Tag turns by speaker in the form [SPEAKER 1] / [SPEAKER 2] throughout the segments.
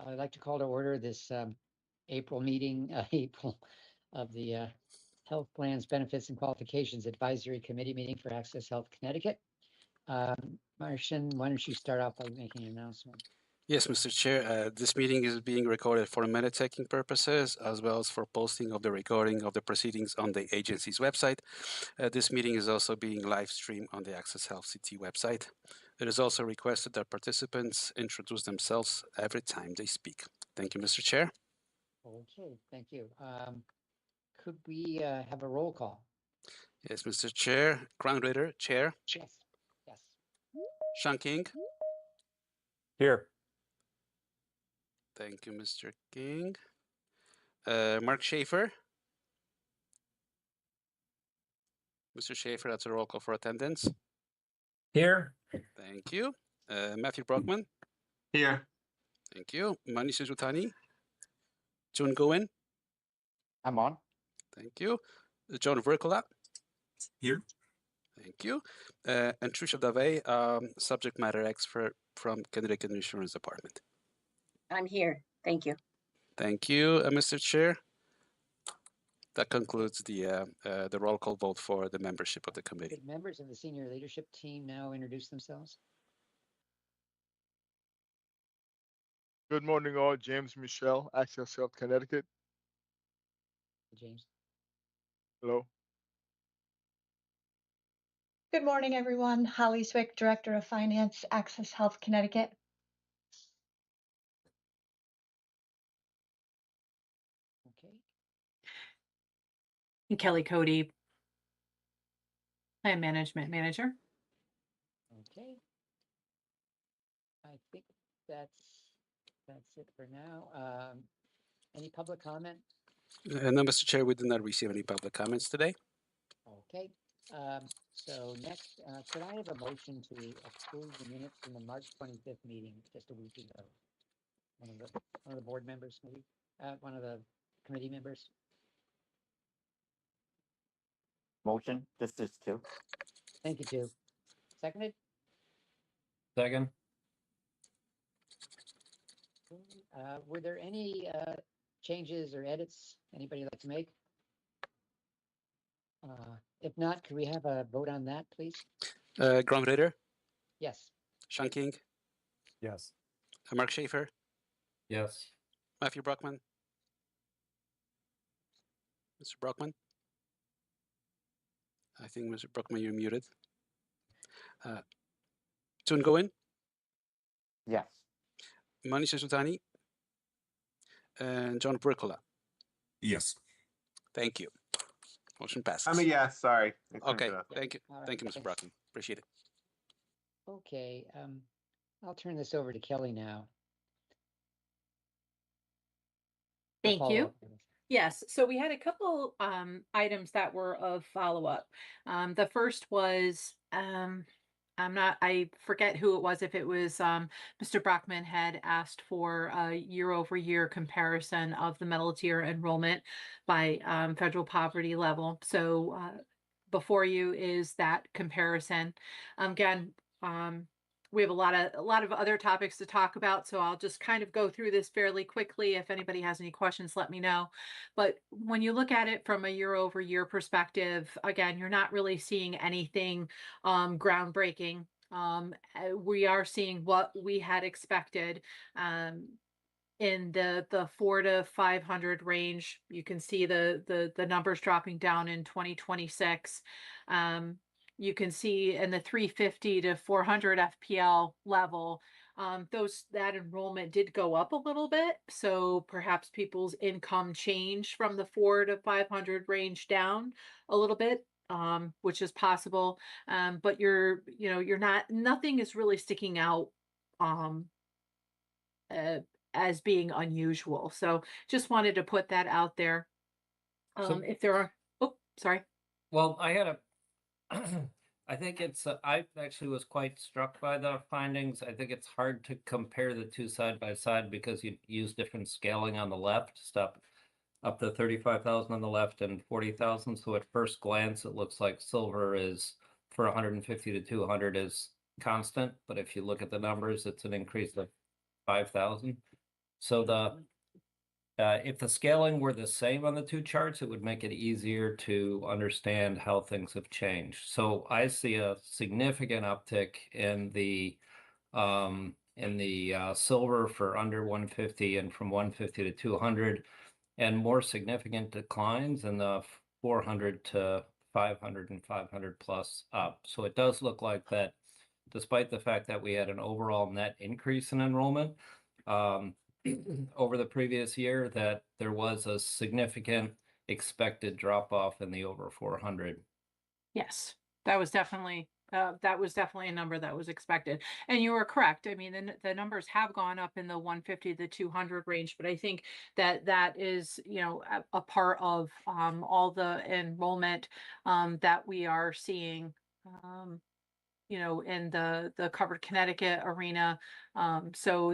[SPEAKER 1] I'd like to call to order this April meeting, April of the Health Plans, Benefits, and Qualifications Advisory Committee meeting for Access Health Connecticut. Martian, why don't you start off by making an announcement?
[SPEAKER 2] Yes, Mr. Chair, this meeting is being recorded for minute-taking purposes, as well as for posting of the recording of the proceedings on the agency's website. This meeting is also being live-streamed on the Access Health CT website. It is also requested that participants introduce themselves every time they speak. Thank you, Mr. Chair.
[SPEAKER 1] Okay, thank you. Could we have a roll call?
[SPEAKER 2] Yes, Mr. Chair. Groundritter, Chair.
[SPEAKER 1] Yes. Yes.
[SPEAKER 2] Sean King.
[SPEAKER 3] Here.
[SPEAKER 2] Thank you, Mr. King. Mark Schaefer. Mr. Schaefer, that's a roll call for attendance.
[SPEAKER 3] Here.
[SPEAKER 2] Thank you. Matthew Brockman.
[SPEAKER 3] Here.
[SPEAKER 2] Thank you. Manish Zutani. June Gowen.
[SPEAKER 3] I'm on.
[SPEAKER 2] Thank you. John Vercola.
[SPEAKER 3] Here.
[SPEAKER 2] Thank you. And Trisha Dave, subject matter expert from Connecticut Insurance Department.
[SPEAKER 4] I'm here. Thank you.
[SPEAKER 2] Thank you, Mr. Chair. That concludes the roll call vote for the membership of the committee.
[SPEAKER 1] Could members of the senior leadership team now introduce themselves?
[SPEAKER 5] Good morning, all. James Michelle, Access Health Connecticut.
[SPEAKER 1] James.
[SPEAKER 5] Hello.
[SPEAKER 6] Good morning, everyone. Holly Swick, Director of Finance, Access Health Connecticut.
[SPEAKER 1] Okay.
[SPEAKER 7] And Kelly Cody, Plan Management Manager.
[SPEAKER 1] Okay. I think that's it for now. Any public comment?
[SPEAKER 2] No, Mr. Chair, we did not receive any public comments today.
[SPEAKER 1] Okay. So next, could I have a motion to approve the minutes from the March 25th meeting just a week ago? One of the board members, maybe, one of the committee members.
[SPEAKER 3] Motion. This is two.
[SPEAKER 1] Thank you, Two. Seconded?
[SPEAKER 3] Second.
[SPEAKER 1] Were there any changes or edits anybody like to make? If not, could we have a vote on that, please?
[SPEAKER 2] Groundritter,
[SPEAKER 1] Yes.
[SPEAKER 2] Sean King,
[SPEAKER 3] Yes.
[SPEAKER 2] Mark Schaefer,
[SPEAKER 3] Yes.
[SPEAKER 2] Matthew Brockman. Mr. Brockman? I think, Mr. Brockman, you're muted. June Gowen,
[SPEAKER 3] Yes.
[SPEAKER 2] Manish Zutani, and John Vercola.
[SPEAKER 8] Yes.
[SPEAKER 2] Thank you. Motion passes.
[SPEAKER 8] I'm a yes, sorry.
[SPEAKER 2] Okay, thank you.
[SPEAKER 1] All right,
[SPEAKER 2] Thank you, Mr.
[SPEAKER 1] thanks.
[SPEAKER 2] Brockman. Appreciate it.
[SPEAKER 1] Okay, I'll turn this over to Kelly now.
[SPEAKER 7] Thank you.
[SPEAKER 1] Follow-up.
[SPEAKER 7] Yes, so we had a couple items that were of follow-up. The first was I forget who it was, if it was Mr. Brockman had asked for a year-over-year comparison of the middle tier enrollment by federal poverty level. So before you is that comparison. Again, we have a lot of other topics to talk about, so I'll just kind of go through this fairly quickly. If anybody has any questions, let me know. But when you look at it from a year-over-year perspective, again, you're not really seeing anything groundbreaking. We are seeing what we had expected in the 400 to 500 range. You can see the numbers dropping down in 2026. You can see in the 350 to 400 FPL level, that enrollment did go up a little bit. So perhaps people's income changed from the 400 to 500 range down a little bit, which is possible. But nothing is really sticking out as being unusual. So just wanted to put that out there. If there are, sorry.
[SPEAKER 9] Well, I had a I think I actually was quite struck by the findings. I think it's hard to compare the two side by side because you use different scaling on the left, stuff up to 35,000 on the left and 40,000. So at first glance, it looks like silver is for 150 to 200 is constant. But if you look at the numbers, it's an increase of 5,000. So if the scaling were the same on the two charts, it would make it easier to understand how things have changed. So I see a significant uptick in the silver for under 150 and from 150 to 200, and more significant declines in the 400 to 500 and 500 plus up. So it does look like that, despite the fact that we had an overall net increase in enrollment over the previous year, that there was a significant expected drop off in the over 400.
[SPEAKER 7] Yes, that was definitely a number that was expected. And you were correct. I mean, the numbers have gone up in the 150 to 200 range, but I think that is, a part of all the enrollment that we are seeing, in the Covered Connecticut arena. So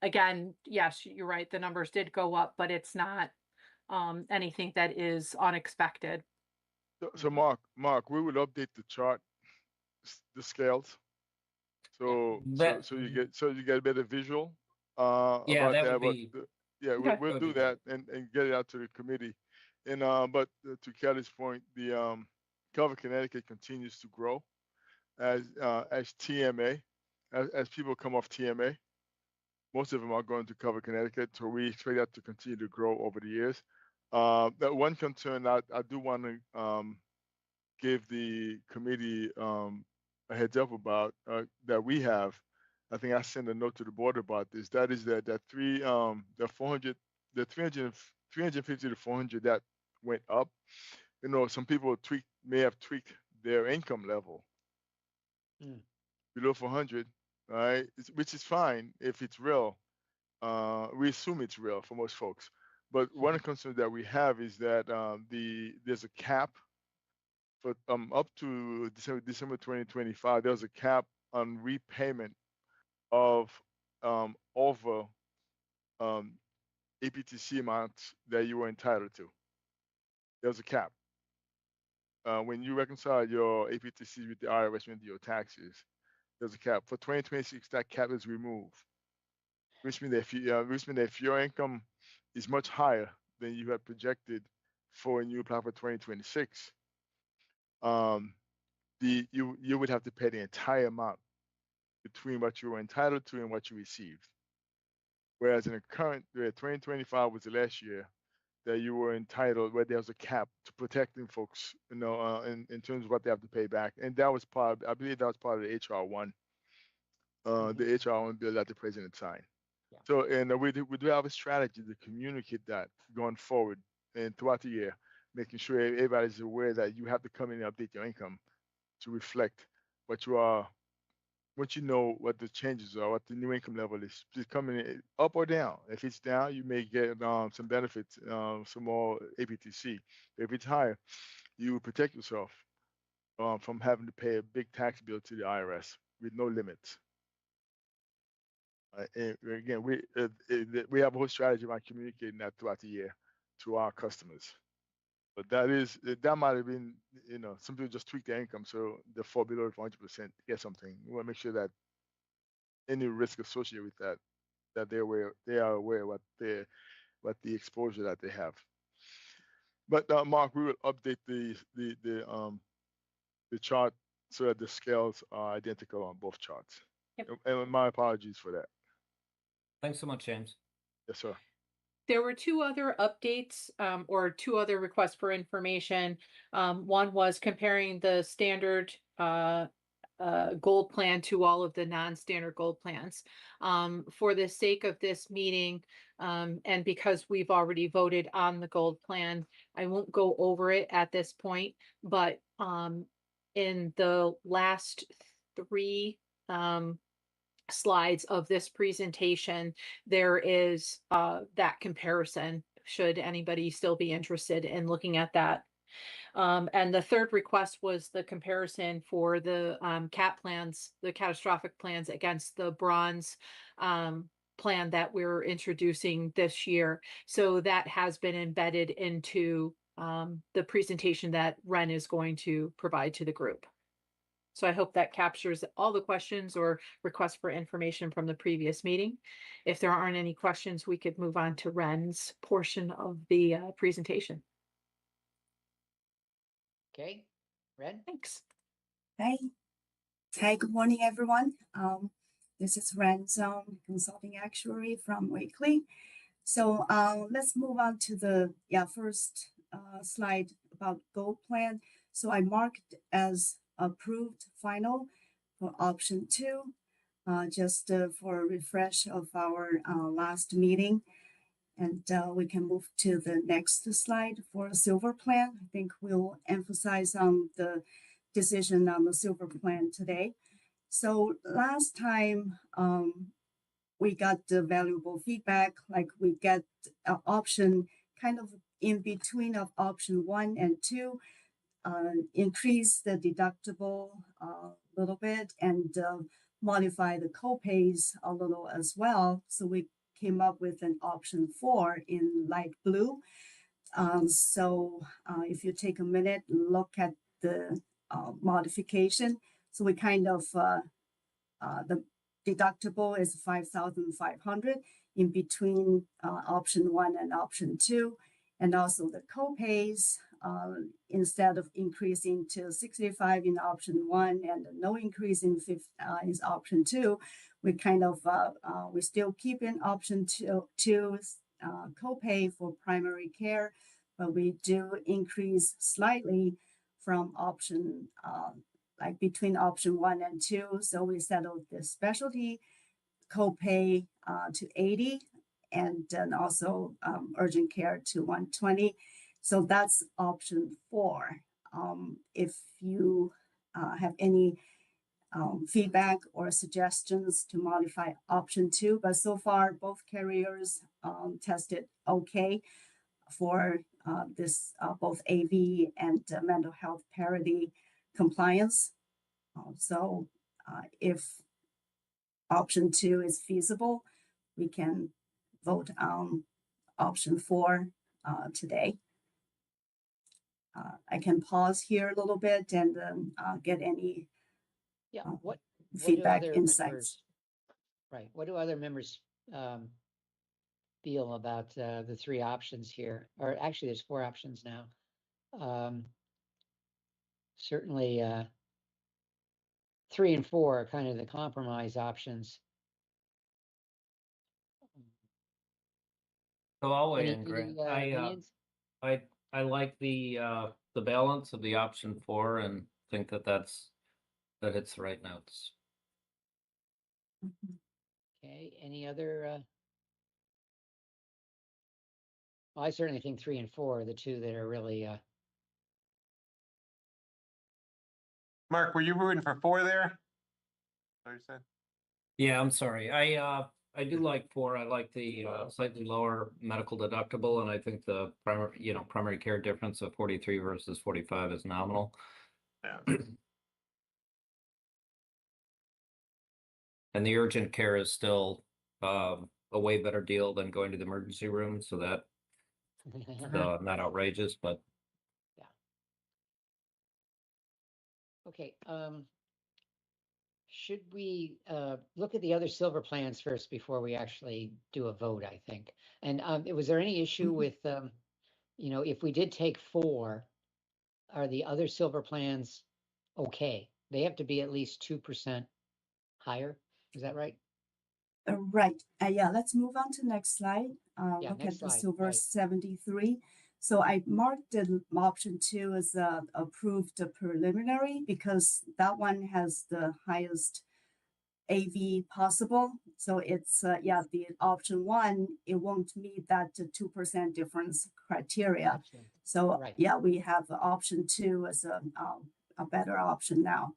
[SPEAKER 7] again, yes, you're right, the numbers did go up, but it's not anything that is unexpected.
[SPEAKER 5] So Mark, we will update the chart, the scales. So you get a better visual
[SPEAKER 9] Yeah,
[SPEAKER 5] about
[SPEAKER 9] that
[SPEAKER 5] that.
[SPEAKER 9] would be.
[SPEAKER 5] Yeah,
[SPEAKER 7] Okay.
[SPEAKER 5] we'll do that and get it out to the committee. And but to Kelly's point, the Cover Connecticut continues to grow as TMA, as people come off TMA. Most of them are going to Cover Connecticut, so we expect that to continue to grow over the years. That one concern I do want to give the committee a heads up about that we have. I think I sent a note to the board about this. That is that 350 to 400 that went up. Some people may have tweaked their income level below 400, right? Which is fine if it's real. We assume it's real for most folks. But one of the concerns that we have is that there's a cap for up to December 2025. There's a cap on repayment of over APTC amounts that you were entitled to. There's a cap. When you reconcile your APTC with the IRS and your taxes, there's a cap. For 2026, that cap is removed, which means that if your income is much higher than you had projected for when you apply for 2026, you would have to pay the entire amount between what you were entitled to and what you received. Whereas in the current 2025 was the last year that you were entitled, where there was a cap to protecting folks, in terms of what they have to pay back. And that was I believe that was part of the HR1, the HR1 bill that the president signed.
[SPEAKER 1] Yeah.
[SPEAKER 5] So, and we do have a strategy to communicate that going forward and throughout the year, making sure everybody's aware that you have to come in and update your income to reflect what you are, what what the changes are, what the new income level is. Just coming in up or down. If it's down, you may get some benefits, some more APTC. If it's higher, you protect yourself from having to pay a big tax bill to the IRS with no limits. And again, we have a whole strategy about communicating that throughout the year to our customers. But that might have been, some people just tweak their income so they fall below 100% to get something. We want to make sure that any risk associated with that they are aware what the exposure that they have. But Mark, we will update the chart so that the scales are identical on both charts.
[SPEAKER 7] Yep.
[SPEAKER 5] And my apologies for that.
[SPEAKER 9] Thanks so much, James.
[SPEAKER 5] Yes, sir.
[SPEAKER 7] There were two other updates or two other requests for information. One was comparing the standard gold plan to all of the non-standard gold plans. For the sake of this meeting, and because we've already voted on the gold plan, I won't go over it at this point, but in the last three slides of this presentation, there is that comparison, should anybody still be interested in looking at that. And the third request was the comparison for the CAT plans, the catastrophic plans, against the bronze plan that we're introducing this year. So that has been embedded into the presentation that Ren is going to provide to the group. So I hope that captures all the questions or requests for information from the previous meeting. If there aren't any questions, we could move on to Ren's portion of the presentation.
[SPEAKER 1] Okay, Ren?
[SPEAKER 7] Thanks.
[SPEAKER 10] Hi. Hi, good morning, everyone. This is Ren Zong, consulting actuary from Wakely. So let's move on to the first slide about goal plan. So I marked as approved final for option 2, just for a refresh of our last meeting. And we can move to the next slide for a silver plan. I think we'll emphasize on the decision on the silver plan today. So last time we got the valuable feedback, like we get an option kind of in between of option 1 and 2, increase the deductible a little bit and modify the copays a little as well. So we came up with an option 4 in light blue. So if you take a minute, look at the modification. So we kind of, the deductible is 5,500 in between option 1 and option 2. And also the copays, instead of increasing to 65 in option 1 and no increase in option 2, we kind of, we still keep in option 2 copay for primary care, but we do increase slightly from option, like between option 1 and 2. So we settled the specialty copay to 80 and then also urgent care to 120. So that's option 4. If you have any feedback or suggestions to modify option 2, but so far both carriers tested okay for this both AV and mental health parity compliance. So if option 2 is feasible, we can vote on option 4 today. I can pause here a little bit and get any
[SPEAKER 1] What
[SPEAKER 10] feedback,
[SPEAKER 1] do other
[SPEAKER 10] insights.
[SPEAKER 1] members, right? What do other members feel about the 3 options here? Or actually, there's 4 options now. Certainly, 3 and 4 are kind of the compromise options.
[SPEAKER 9] So I'll weigh
[SPEAKER 1] Any,
[SPEAKER 9] in, Grant.
[SPEAKER 1] opinions?
[SPEAKER 9] I like the balance of the option 4 and think that that hits the right notes.
[SPEAKER 1] Okay, any other? Well, I certainly think 3 and 4 are the 2 that are really.
[SPEAKER 8] Mark, were you rooting for 4 there? What you said?
[SPEAKER 9] Yeah, I'm sorry. I do like 4. I like the slightly lower medical deductible, and I think the primary care difference of 43 versus 45 is nominal.
[SPEAKER 8] Yeah.
[SPEAKER 9] And the urgent care is still a way better deal than going to the emergency room, so that not outrageous, but
[SPEAKER 1] yeah. Okay. Should we look at the other silver plans first before we actually do a vote, I think? And was there any issue with, if we did take 4, are the other silver plans okay? They have to be at least 2% higher. Is that right?
[SPEAKER 10] Right. Yeah, let's move on to next slide.
[SPEAKER 1] Yeah,
[SPEAKER 10] Look
[SPEAKER 1] next
[SPEAKER 10] at the
[SPEAKER 1] slide,
[SPEAKER 10] silver
[SPEAKER 1] right.
[SPEAKER 10] 73. So I marked the option 2 as approved preliminary because that one has the highest AV possible. So it's, the option 1, it won't meet that 2% difference criteria.
[SPEAKER 1] Gotcha.
[SPEAKER 10] So
[SPEAKER 1] Right.
[SPEAKER 10] yeah, we have option 2 as a better option now.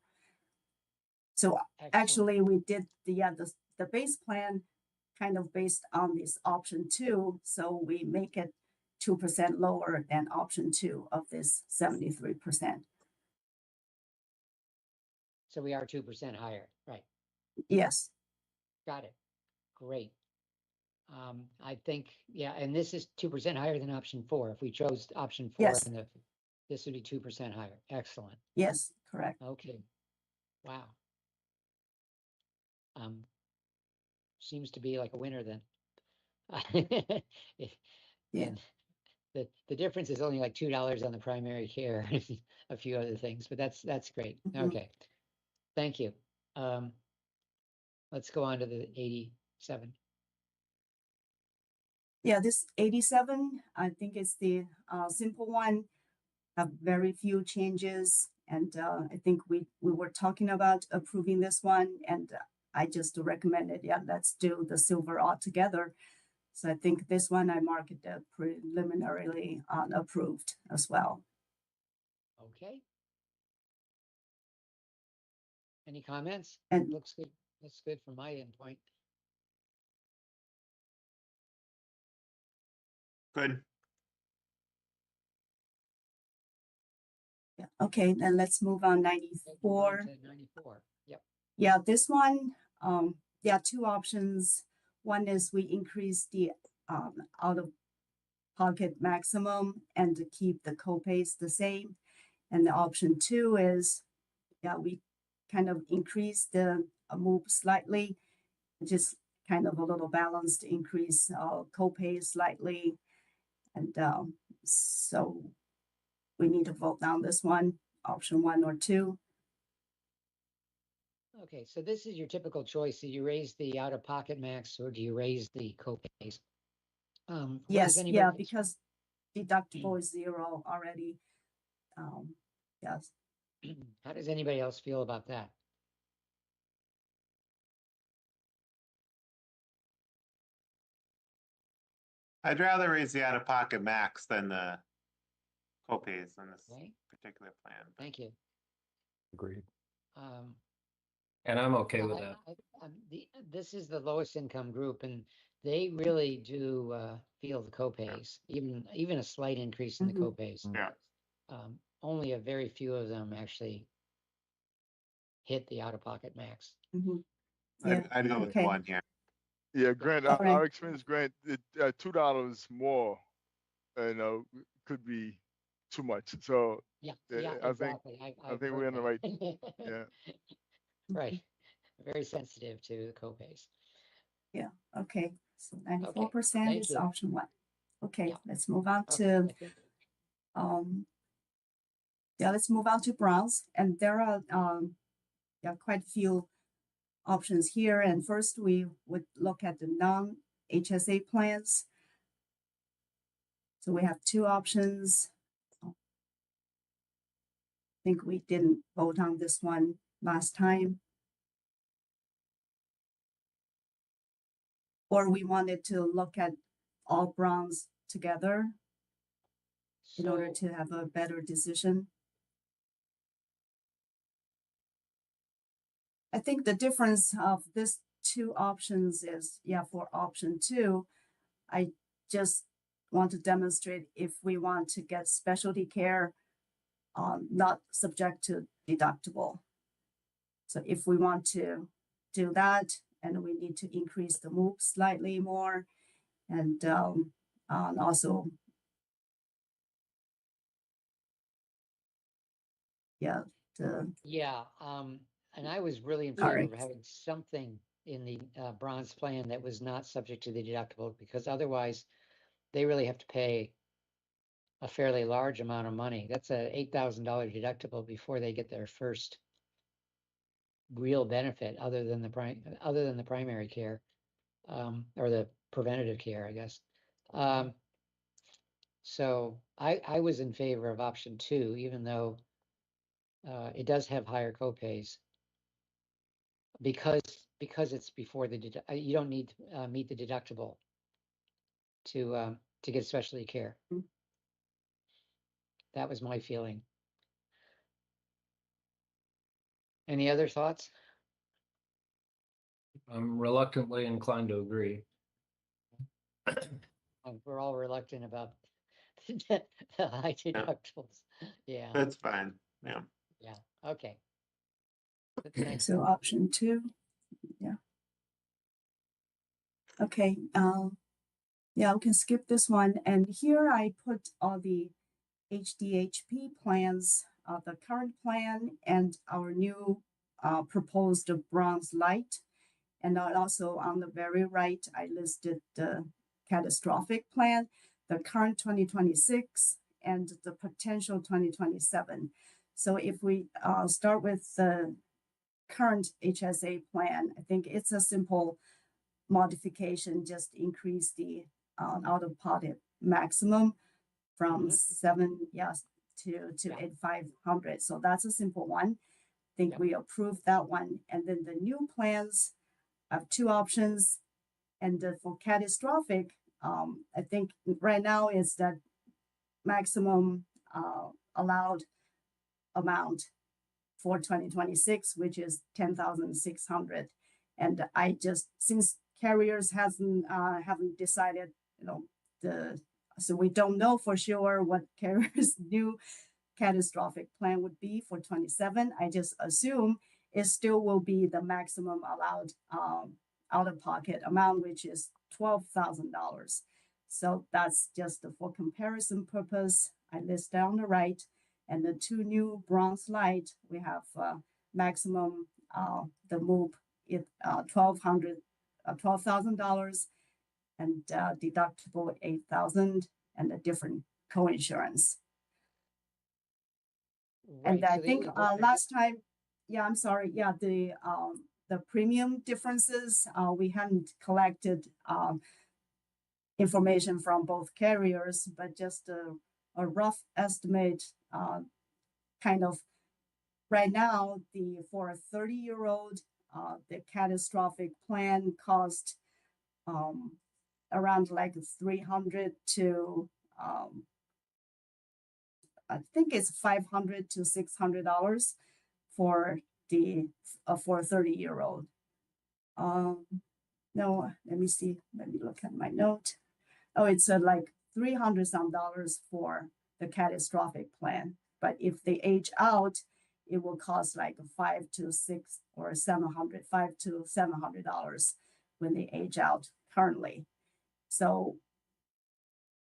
[SPEAKER 10] So
[SPEAKER 1] Excellent.
[SPEAKER 10] actually we did the base plan kind of based on this option 2. So we make it 2% lower than option 2 of this 73%.
[SPEAKER 1] So we are 2% higher, right?
[SPEAKER 10] Yes.
[SPEAKER 1] Got it. Great. I think, yeah, and this is 2% higher than option 4. If we chose option 4,
[SPEAKER 10] Yes.
[SPEAKER 1] this would be 2% higher. Excellent.
[SPEAKER 10] Yes, correct.
[SPEAKER 1] Okay. Wow. Seems to be like a winner then.
[SPEAKER 10] Yeah.
[SPEAKER 1] And the difference is only like $2 on the primary care, a few other things, but that's great.
[SPEAKER 10] Mhm.
[SPEAKER 1] Okay, thank you. Let's go on to the 87.
[SPEAKER 10] Yeah, this 87, I think it's the simple one, have very few changes. And I think we were talking about approving this one, and I just recommended, yeah, let's do the silver altogether. So I think this one I marked it preliminarily approved as well.
[SPEAKER 1] Okay. Any comments?
[SPEAKER 10] And
[SPEAKER 1] Looks good. Looks good from my endpoint.
[SPEAKER 8] Good.
[SPEAKER 10] yeah, okay, then let's move on.
[SPEAKER 1] Let's move on
[SPEAKER 10] 94.
[SPEAKER 1] to 94. Yep.
[SPEAKER 10] Yeah, this one, there are two options. One is we increase the out-of-pocket maximum and to keep the copays the same. And the option two is, yeah, we kind of increase the move slightly, just kind of a little balanced increase copay slightly. And so we need to vote down this one, option 1 or 2.
[SPEAKER 1] Okay, so this is your typical choice. Do you raise the out-of-pocket max or do you raise the copays? What does
[SPEAKER 10] Yes,
[SPEAKER 1] anybody
[SPEAKER 10] yeah,
[SPEAKER 1] else-
[SPEAKER 10] because deductible is 0 already. Yes.
[SPEAKER 1] How does anybody else feel about that?
[SPEAKER 8] I'd rather raise the out-of-pocket max than the copays on this
[SPEAKER 1] Okay,
[SPEAKER 8] particular plan.
[SPEAKER 1] thank you.
[SPEAKER 3] Agreed.
[SPEAKER 9] And I'm okay with
[SPEAKER 1] I-
[SPEAKER 9] that.
[SPEAKER 1] This is the lowest income group, and they really do feel the copays, even a slight increase in the
[SPEAKER 10] Mhm.
[SPEAKER 1] copays.
[SPEAKER 8] Yeah.
[SPEAKER 1] Only a very few of them actually hit the out-of-pocket max.
[SPEAKER 10] Mhm. Yeah,
[SPEAKER 8] I'd go with
[SPEAKER 10] okay.
[SPEAKER 8] 1 here.
[SPEAKER 5] Yeah, Grant,
[SPEAKER 10] All right.
[SPEAKER 5] our experience, Grant, $2 more, could be too much. So
[SPEAKER 1] Yeah,
[SPEAKER 5] Yeah,
[SPEAKER 1] yeah,
[SPEAKER 5] I think-
[SPEAKER 1] exactly.
[SPEAKER 5] I
[SPEAKER 1] I've
[SPEAKER 5] think
[SPEAKER 1] heard
[SPEAKER 5] we're in the right.
[SPEAKER 1] that.
[SPEAKER 5] Yeah.
[SPEAKER 1] Right. Very sensitive to the copays.
[SPEAKER 10] Yeah, okay. So
[SPEAKER 1] Okay,
[SPEAKER 10] 94%
[SPEAKER 1] thank
[SPEAKER 10] is
[SPEAKER 1] you.
[SPEAKER 10] option 1. Okay,
[SPEAKER 1] Yeah.
[SPEAKER 10] let's move on
[SPEAKER 1] Okay,
[SPEAKER 10] to
[SPEAKER 1] I think-
[SPEAKER 10] yeah, let's move on to bronze. And there are quite a few options here. And first we would look at the non-HSA plans. So we have two options. I think we didn't vote on this one last time. Or we wanted to look at all bronze together in order
[SPEAKER 1] So,
[SPEAKER 10] to have a better decision. I think the difference of these two options is, yeah, for option 2, I just want to demonstrate if we want to get specialty care, not subject to deductible. So if we want to do that, and we need to increase the MOOP slightly more, and also, yeah,
[SPEAKER 1] yeah, and I was really in
[SPEAKER 10] All
[SPEAKER 1] favor
[SPEAKER 10] right.
[SPEAKER 1] of having something in the bronze plan that was not subject to the deductible, because otherwise they really have to pay a fairly large amount of money. That's a $8,000 deductible before they get their first real benefit other than the primary care, or the preventative care, I guess. So I was in favor of option 2, even though it does have higher copays, because it's before you don't need to meet the deductible to get specialty care.
[SPEAKER 10] Mm.
[SPEAKER 1] That was my feeling. Any other thoughts?
[SPEAKER 9] I'm reluctantly inclined to agree.
[SPEAKER 1] We're all reluctant about the high deductibles. Yeah,
[SPEAKER 8] That's fine. Yeah.
[SPEAKER 1] yeah, okay. Thank
[SPEAKER 10] so
[SPEAKER 1] you.
[SPEAKER 10] option 2, yeah. Okay, yeah, we can skip this one. And here I put all the HDHP plans, the current plan and our new proposed the bronze light. And also on the very right, I listed the catastrophic plan, the current 2026, and the potential 2027. So if we start with the current HSA plan, I think it's a simple modification, just increase the out-of-pocket maximum from 7 to 8,500. So that's a simple one. I think we approved that one. And then the new plans have two options. And for catastrophic, I think right now is that maximum allowed amount for 2026, which is 10,600. And I just, since carriers haven't decided, so we don't know for sure what carriers' new catastrophic plan would be for 27. I just assume it still will be the maximum allowed out-of-pocket amount, which is $12,000. So that's just for comparison purpose. I list down the right, and the two new bronze light, we have maximum the MOOP $12,000 and deductible 8,000 and a different co-insurance. And I think last time, I'm sorry, the premium differences, we hadn't collected information from both carriers, but just a rough estimate, kind of right now, for a 30-year-old, the catastrophic plan cost around like 300 to I think it's $500 to $600 for for a 30-year-old. No, let me see. Let me look at my note. Oh, it's like $300 some for the catastrophic plan. But if they age out, it will cost like $500 to $700 when they age out currently. So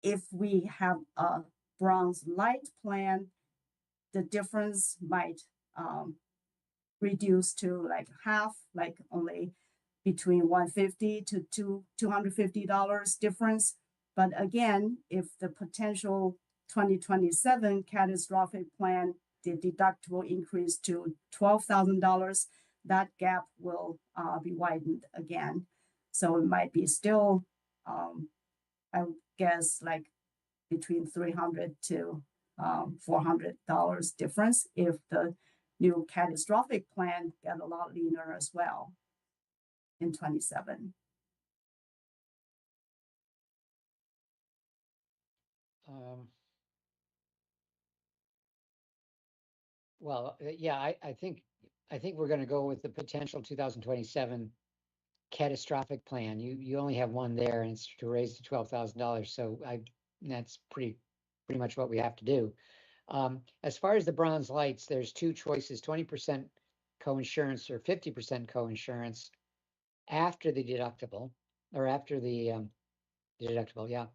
[SPEAKER 10] if we have a bronze light plan, the difference might reduce to like half, like only between $150 to $250 difference. But again, if the potential 2027 catastrophic plan, the deductible increase to $12,000, that gap will be widened again. So it might be still, I would guess, like between $300 to $400 difference if the new catastrophic plan get a lot leaner as well in 27.
[SPEAKER 1] Well, yeah, I think we're going to go with the potential 2027 catastrophic plan. You only have one there, and it's to raise to $12,000. So that's pretty much what we have to do. As far as the bronze lights, there's two choices: 20% co-insurance or 50% co-insurance after the deductible, or after the deductible. Yeah.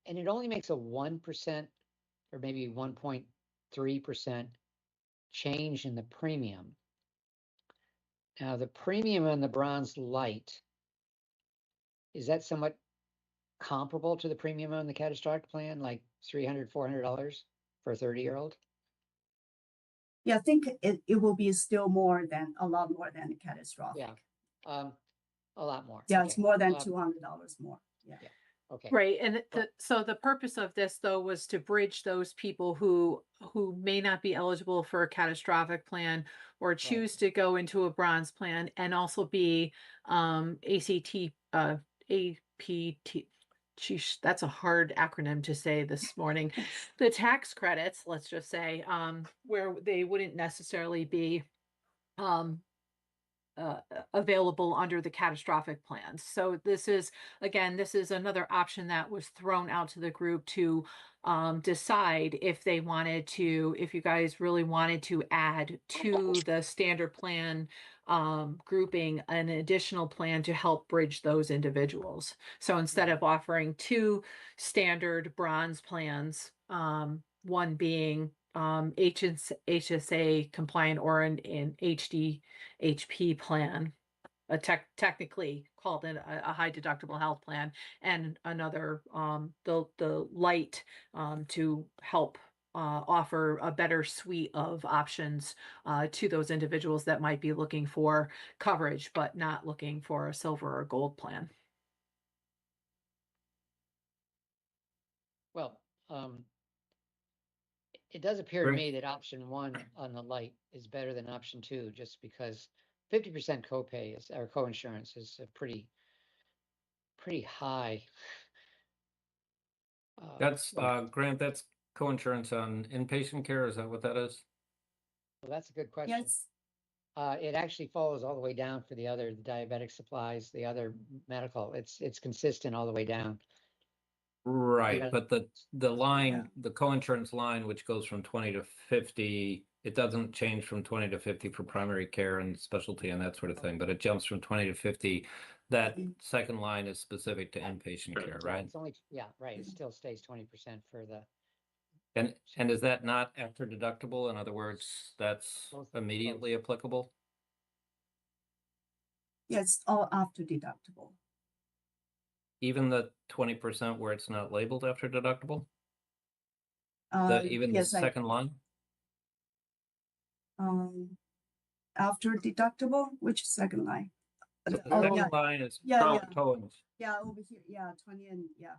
[SPEAKER 1] And it only makes a 1% or maybe 1.3% change in the premium. Now, the premium on the bronze light, is that somewhat comparable to the premium on the catastrophic plan, like $300, $400 for a 30-year-old?
[SPEAKER 10] Yeah, I think it will be still a lot more than the catastrophic.
[SPEAKER 1] Yeah, a lot more.
[SPEAKER 10] Yeah,
[SPEAKER 1] Okay.
[SPEAKER 10] It's more than $200 more. Yeah.
[SPEAKER 1] Okay.
[SPEAKER 7] Right. And so the purpose of this, though, was to bridge those people who may not be eligible for a catastrophic plan or choose to go into a bronze plan, and also be APT. Sheesh, that's a hard acronym to say this morning. The tax credits, let's just say, where they wouldn't necessarily be available under the catastrophic plans. So this is another option that was thrown out to the group to decide if you guys really wanted to add to the standard plan grouping an additional plan to help bridge those individuals. So instead of offering two standard bronze plans, one being HSA compliant or an HDHP plan, technically called a high deductible health plan, and another, the light, to help offer a better suite of options to those individuals that might be looking for coverage but not looking for a silver or gold plan.
[SPEAKER 1] Well, it does appear to
[SPEAKER 9] Great.
[SPEAKER 1] me that option one on the light is better than option two, just because 50% copay is, or coinsurance is a pretty high.
[SPEAKER 9] That's, Grant, that's coinsurance on inpatient care. Is that what that is?
[SPEAKER 1] Well, that's a good question.
[SPEAKER 10] Yes,
[SPEAKER 1] It actually follows all the way down for the diabetic supplies, the other medical. It's consistent all the way down.
[SPEAKER 9] Right,
[SPEAKER 1] Yeah.
[SPEAKER 9] but the line, the coinsurance line, which goes from 20 to 50, it doesn't change from 20 to 50 for primary care and specialty and that sort of thing, but it jumps from 20 to 50. That second line is specific to inpatient care,
[SPEAKER 1] Yeah,
[SPEAKER 9] right?
[SPEAKER 1] it's only, yeah, right. It still stays 20% for the.
[SPEAKER 9] And is that not after deductible? In other words, that's
[SPEAKER 1] Both.
[SPEAKER 9] immediately applicable?
[SPEAKER 10] yes, all after deductible.
[SPEAKER 9] Even the 20% where it's not labeled after deductible? Even the
[SPEAKER 10] Yes,
[SPEAKER 9] second line?
[SPEAKER 10] after deductible, which second line?
[SPEAKER 9] The
[SPEAKER 10] Oh,
[SPEAKER 9] second
[SPEAKER 10] yeah,
[SPEAKER 9] line is
[SPEAKER 10] yeah.
[SPEAKER 9] Cohen's.
[SPEAKER 10] Yeah, over here, yeah, 20 and, yeah.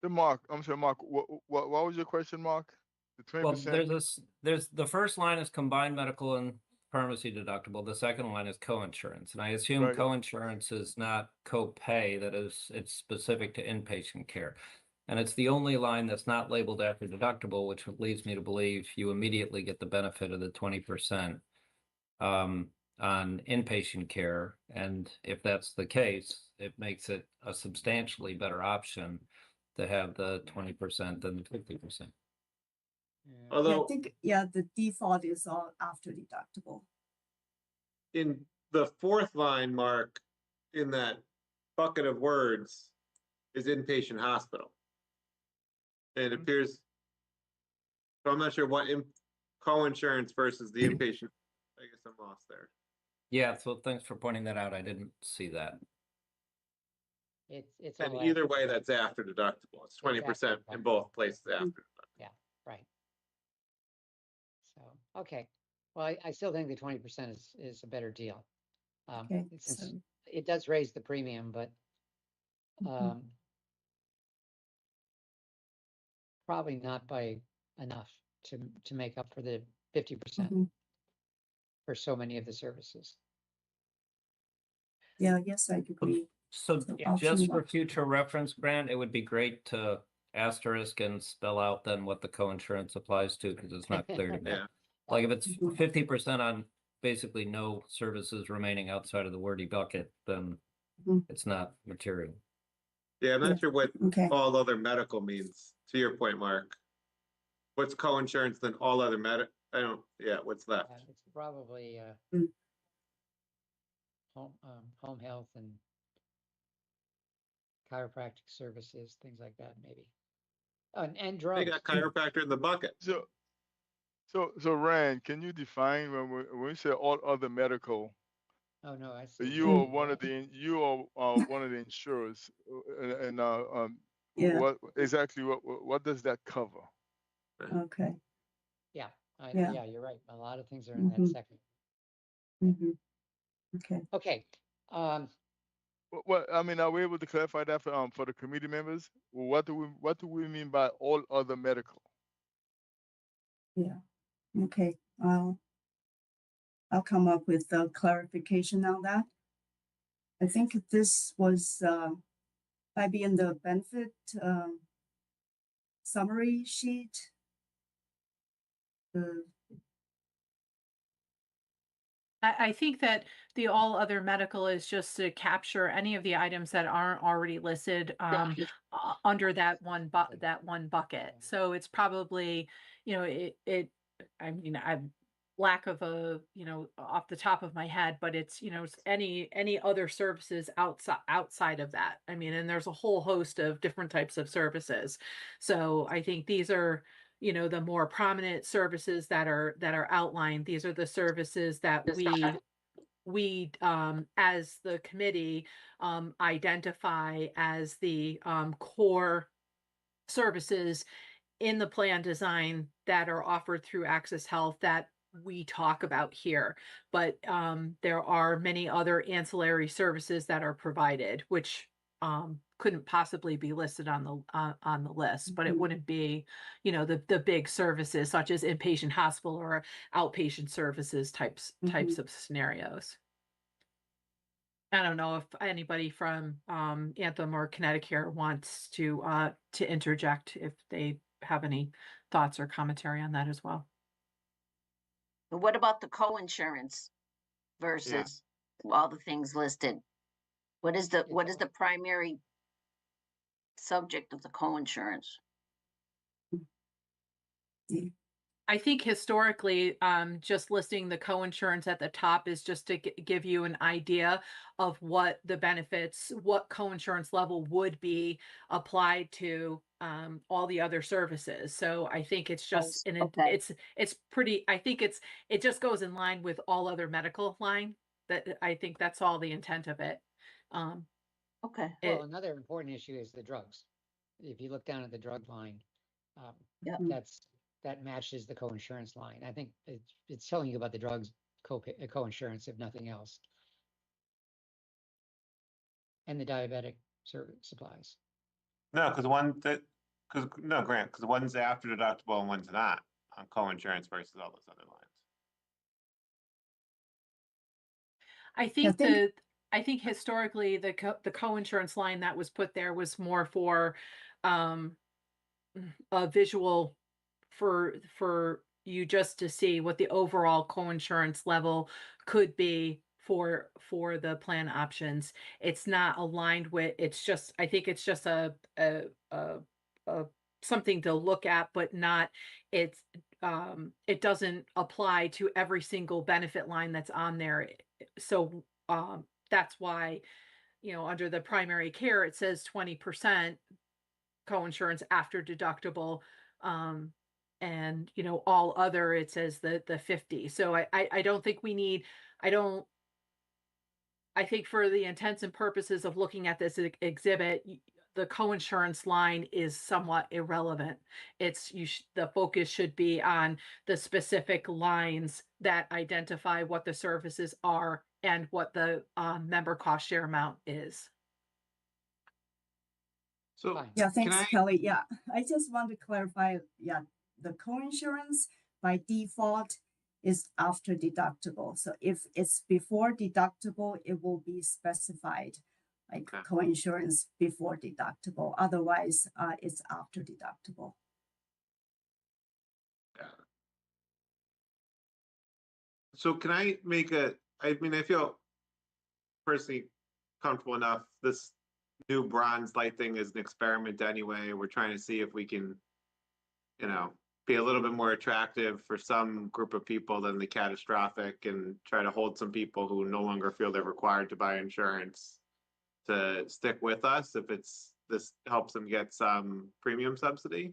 [SPEAKER 5] I'm sorry, Mark, what was your question, Mark? The
[SPEAKER 9] Well,
[SPEAKER 5] 20%?
[SPEAKER 9] there's the first line is combined medical and pharmacy deductible. The second line is coinsurance. And I assume
[SPEAKER 5] Right.
[SPEAKER 9] coinsurance is not copay, it's specific to inpatient care. And it's the only line that's not labeled after deductible, which leads me to believe you immediately get the benefit of the 20% on inpatient care. And if that's the case, it makes it a substantially better option to have the 20% than the 50%.
[SPEAKER 10] Yeah, I
[SPEAKER 8] Although
[SPEAKER 10] think, yeah, the default is all after deductible.
[SPEAKER 8] in the fourth line, Mark, in that bucket of words is inpatient hospital. And it appears, so I'm not sure what coinsurance versus the inpatient. I guess I'm lost there.
[SPEAKER 9] Yeah, so thanks for pointing that out. I didn't see that.
[SPEAKER 1] It's
[SPEAKER 8] And
[SPEAKER 1] all
[SPEAKER 8] either
[SPEAKER 1] after.
[SPEAKER 8] way, that's after deductible. It's 20% in both places after deductible.
[SPEAKER 1] Yeah, right. So, okay. Well, I still think the 20% is a better deal.
[SPEAKER 10] Okay,
[SPEAKER 1] Since
[SPEAKER 10] so,
[SPEAKER 1] it does raise the premium, but probably not by enough to make up for the 50% for so many of the services.
[SPEAKER 10] yeah, yes, I agree.
[SPEAKER 9] So
[SPEAKER 10] option
[SPEAKER 9] just for
[SPEAKER 10] one.
[SPEAKER 9] future reference, Grant, it would be great to asterisk and spell out then what the coinsurance applies to, because it's not clear to me.
[SPEAKER 8] Yeah.
[SPEAKER 9] Like if it's 50% on basically no services remaining outside of the wordy bucket, then it's not material.
[SPEAKER 8] Yeah, I'm not sure what
[SPEAKER 10] Okay.
[SPEAKER 8] all other medical means, to your point, Mark. What's coinsurance then all other what's left?
[SPEAKER 1] It's probably home health and chiropractic services, things like that, maybe. And drugs.
[SPEAKER 8] They got chiropractor in the bucket.
[SPEAKER 5] So Rand, can you define when we say all other medical?
[SPEAKER 1] Oh no, I see.
[SPEAKER 5] You are one of the insurers, and
[SPEAKER 10] Yeah.
[SPEAKER 5] what exactly what does that cover?
[SPEAKER 10] Okay.
[SPEAKER 1] Yeah,
[SPEAKER 10] Yeah.
[SPEAKER 1] yeah, you're right. A lot of things are in that second.
[SPEAKER 10] Okay.
[SPEAKER 1] Okay.
[SPEAKER 5] Well, I mean, are we able to clarify that for the committee members? What do we mean by all other medical?
[SPEAKER 10] Yeah. Okay. I'll come up with a clarification on that. I think this was maybe in the benefit summary sheet.
[SPEAKER 7] I think that the all other medical is just to capture any of the items that aren't already listed under that one bucket. So it's probably, I mean, lack of a, off the top of my head, but it's, any other services outside of that. I mean, and there's a whole host of different types of services. So I think these are, the more prominent services that are outlined. These are the services that we as the committee identify as the core services in the plan design that are offered through Access Health that we talk about here. But there are many other ancillary services that are provided, which couldn't possibly be listed on the list, but it wouldn't be, the big services such as inpatient hospital or outpatient services types of scenarios. I don't know if anybody from Anthem or Connecticut wants to interject if they have any thoughts or commentary on that as well.
[SPEAKER 4] But what about the co-insurance versus all the things listed? What is the primary subject of the co-insurance?
[SPEAKER 7] I think historically, just listing the co-insurance at the top is just to give you an idea of what the benefits, what co-insurance level would be applied to all the other services. So I think it's just, it's pretty, I think it just goes in line with all other medical line. That I think that's all the intent of it.
[SPEAKER 4] Okay.
[SPEAKER 1] Well, another important issue is the drugs. If you look down at the drug line, that matches the co-insurance line. I think it's telling you about the drugs co-insurance, if nothing else. And the diabetic service supplies.
[SPEAKER 8] No, because Grant, because one's after deductible and one's not on co-insurance versus all those other lines.
[SPEAKER 7] I think historically the co-insurance line that was put there was more for a visual for you just to see what the overall co-insurance level could be for the plan options. It's not aligned with, I think it's just a something to look at, but not, it doesn't apply to every single benefit line that's on there. So that's why, under the primary care, it says 20% co-insurance after deductible. And all other, it says the 50. So I don't think we need, I think for the intents and purposes of looking at this exhibit, the co-insurance line is somewhat irrelevant. The focus should be on the specific lines that identify what the services are and what the member cost share amount is.
[SPEAKER 8] So
[SPEAKER 10] thanks, Kelly. Yeah, I just want to clarify. Yeah, the co-insurance by default is after deductible. So if it's before deductible, it will be specified like co-insurance before deductible. Otherwise, it's after deductible.
[SPEAKER 8] So can I make I feel personally comfortable enough. This new bronze light thing is an experiment anyway. We're trying to see if we can, be a little bit more attractive for some group of people than the catastrophic, and try to hold some people who no longer feel they're required to buy insurance to stick with us if this helps them get some premium subsidy.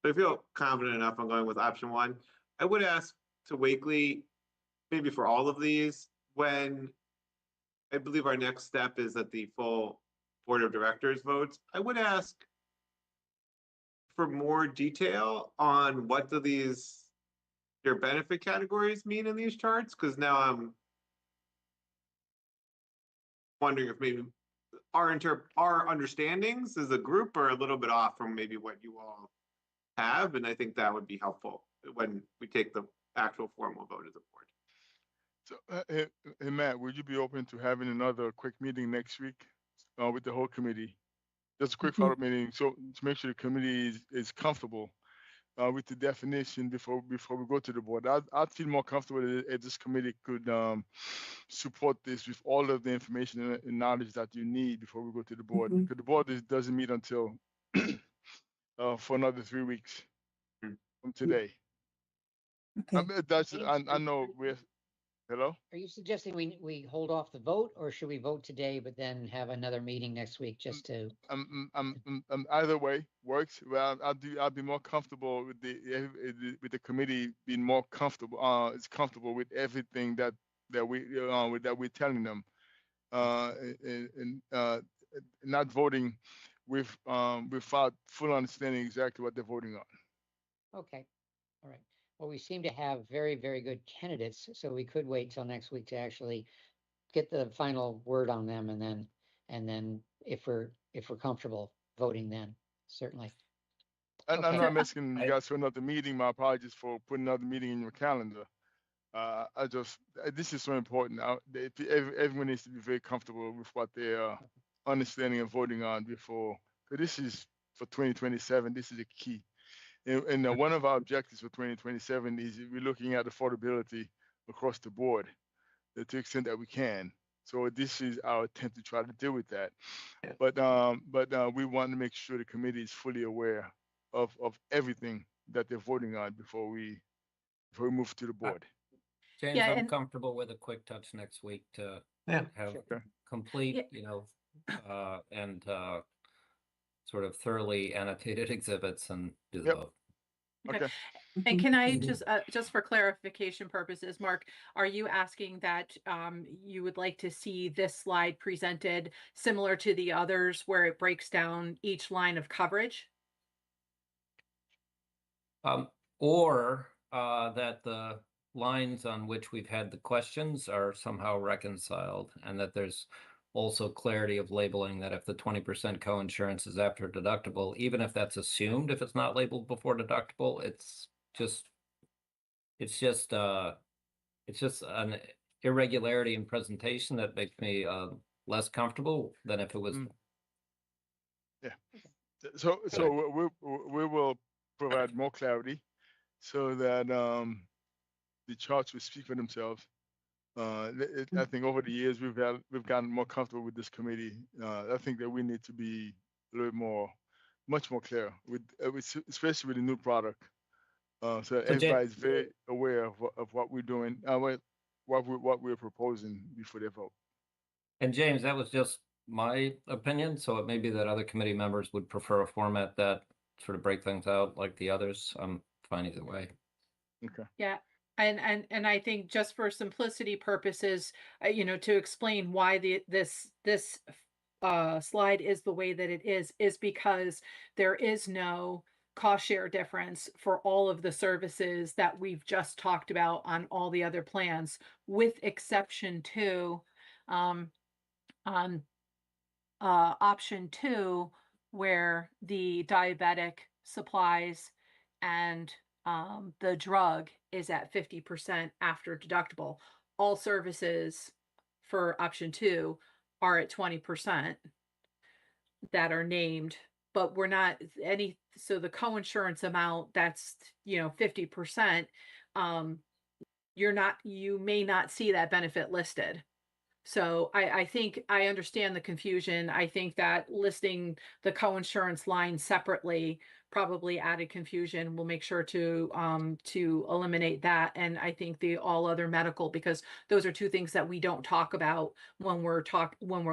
[SPEAKER 8] So I feel confident enough on going with option one. I would ask to Wakely, maybe for all of these, when I believe our next step is that the full board of directors votes, I would ask for more detail on what do your benefit categories mean in these charts, because now I'm wondering if maybe our understandings as a group are a little bit off from maybe what you all have, and I think that would be helpful when we take the actual formal vote as a board.
[SPEAKER 5] So, hey, Matt, would you be open to having another quick meeting next week with the whole committee? Just a quick follow-up meeting, so to make sure the committee is comfortable with the definition before we go to the board. I'd feel more comfortable if this committee could support this with all of the information and knowledge that you need before we go to the board. Because the board doesn't meet until for another 3 weeks from today.
[SPEAKER 10] Okay.
[SPEAKER 5] That's,
[SPEAKER 1] James,
[SPEAKER 5] I know we're, hello?
[SPEAKER 1] Are you suggesting we hold off the vote, or should we vote today, but then have another meeting next week just to?
[SPEAKER 5] Either way works. Well, I'll be more comfortable with with the committee being more comfortable. It's comfortable with everything that we're telling them, and not voting without full understanding exactly what they're voting on.
[SPEAKER 1] Okay, all right. Well, we seem to have very, very good candidates, so we could wait till next week to actually get the final word on them, and then if we're comfortable voting, then certainly.
[SPEAKER 5] And I'm
[SPEAKER 1] Okay.
[SPEAKER 5] not asking you guys for another meeting. My apologies for putting another meeting in your calendar. This is so important. Everyone needs to be very comfortable with what they are understanding and voting on before. So this is for 2027. This is a key. And one of our objectives for 2027 is we're looking at affordability across the board to the extent that we can. So this is our attempt to try to deal with that.
[SPEAKER 9] Yeah.
[SPEAKER 5] But we want to make sure the committee is fully aware of everything that they're voting on before we move to the board.
[SPEAKER 9] James,
[SPEAKER 7] Yeah,
[SPEAKER 9] I'm
[SPEAKER 7] and-
[SPEAKER 9] comfortable with a quick touch next week to
[SPEAKER 3] Yeah.
[SPEAKER 9] have
[SPEAKER 5] Sure.
[SPEAKER 9] complete, and sort of thoroughly annotated exhibits and do the
[SPEAKER 5] Yep.
[SPEAKER 9] vote.
[SPEAKER 5] Okay.
[SPEAKER 7] And can I just for clarification purposes, Mark, are you asking that you would like to see this slide presented similar to the others where it breaks down each line of coverage?
[SPEAKER 9] Or that the lines on which we've had the questions are somehow reconciled, and that there's also clarity of labeling that if the 20% coinsurance is after deductible, even if that's assumed, if it's not labeled before deductible, it's just an irregularity in presentation that makes me less comfortable than if it was.
[SPEAKER 5] Yeah. So we will provide more clarity so that the charts will speak for themselves. I think over the years we've gotten more comfortable with this committee. I think that we need to be a little more, much more clear with especially with the new product, so that everybody's very aware of what we're doing, what we're proposing before they vote.
[SPEAKER 9] And James, that was just my opinion, so it may be that other committee members would prefer a format that sort of break things out like the others. I'm fine either way.
[SPEAKER 5] Okay.
[SPEAKER 7] Yeah. And I think just for simplicity purposes, to explain why this slide is the way that it is because there is no cost share difference for all of the services that we've just talked about on all the other plans, with exception to on option 2, where the diabetic supplies and the drug is at 50% after deductible. All services for option 2 are at 20% that are named, but we're not so the coinsurance amount that's 50%, you may not see that benefit listed. So I think I understand the confusion. I think that listing the coinsurance line separately probably added confusion. We'll make sure to eliminate that. And I think the all other medical, because those are two things that we don't talk about when we're